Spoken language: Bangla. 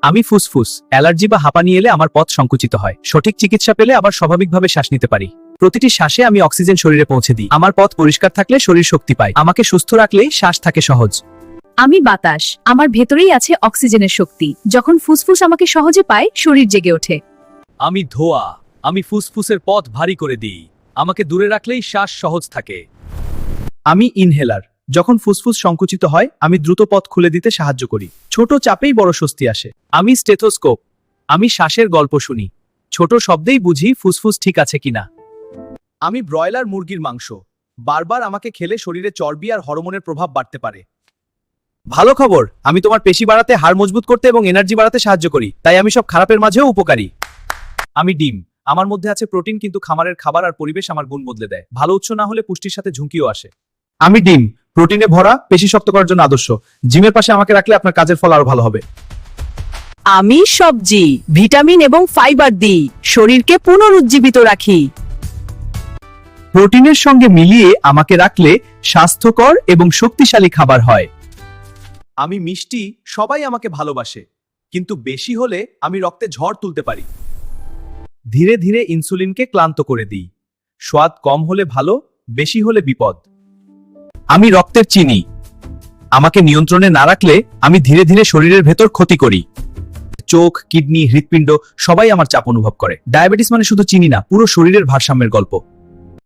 আমি ফুসফুস। অ্যালার্জি বা হাঁপানি এলে আমার পথ সংকুচিত হয়। সঠিক চিকিৎসা পেলে আবার স্বাভাবিকভাবে শ্বাস নিতে পারি। প্রতিটি শ্বাসে আমি অক্সিজেন শরীরে পৌঁছে দিই। আমার পথ পরিষ্কার থাকলে শরীর শক্তি পায়। আমাকে সুস্থ রাখলেই শ্বাস থাকে সহজ। আমি বাতাস। আমার ভেতরেই আছে অক্সিজেনের শক্তি। যখন ফুসফুস আমাকে সহজে পায়, শরীর জেগে ওঠে। আমি ধোঁয়া। আমি ফুসফুসের পথ ভারী করে দিই। আমাকে দূরে রাখলেই শ্বাস সহজ থাকে। আমি ইনহেলার। যখন ফুসফুস সংকুচিত হয়, আমি দ্রুত পথ খুলে দিতে সাহায্য করি। ছোট চাপেই বড় স্বস্তি আসে। আমি স্টেথোস্কোপ। আমি শ্বাসের গল্প শুনি। ছোট শব্দেই বুঝি ফুসফুস ঠিক আছে কিনা। আমি ব্রয়লার মুরগির মাংস। বারবার আমাকে খেলে শরীরে চর্বি আর হরমোনের প্রভাব বাড়তে পারে। ভালো খবর, আমি তোমার পেশি বাড়াতে, হাড় মজবুত করতে এবং এনার্জি বাড়াতে সাহায্য করি। তাই আমি সব খারাপের মাঝেও উপকারী। আমি ডিম। আমার মধ্যে আছে প্রোটিন, কিন্তু খামারের খাবার আর পরিবেশ আমার গুণ বদলে দেয়। ভালো উৎস না হলে পুষ্টির সাথে ঝুঁকিও আসে। আমি ডিম। প্রোটিনে ভরা, পেশি শক্ত করার জন্য আদর্শ। জিমের পাশে আমাকে রাখলে আপনার কাজের ফল আরো ভালো হবে। আমি সবজি, ভিটামিন এবং ফাইবার দিই, শরীরকে পুনরুজ্জীবিত রাখি। প্রোটিনের সঙ্গে মিলিয়ে আমাকে রাখলে স্বাস্থ্যকর এবং শক্তিশালী খাবার হয়। আমি মিষ্টি। সবাই আমাকে ভালোবাসে, কিন্তু বেশি হলে আমি রক্তে ঝড় তুলতে পারি। ধীরে ধীরে ইনসুলিনকে ক্লান্ত করে দিই। স্বাদ কম হলে ভালো, বেশি হলে বিপদ। আমি রক্তের চিনি। আমাকে নিয়ন্ত্রণে না রাখলে আমি ধীরে ধীরে শরীরের ভেতর ক্ষতি করি। চোখ, কিডনি, হৃৎপিণ্ড সবাই আমার চাপ অনুভব করে। ডায়াবেটিস মানে শুধু চিনি না, পুরো শরীরের ভারসাম্যের গল্প।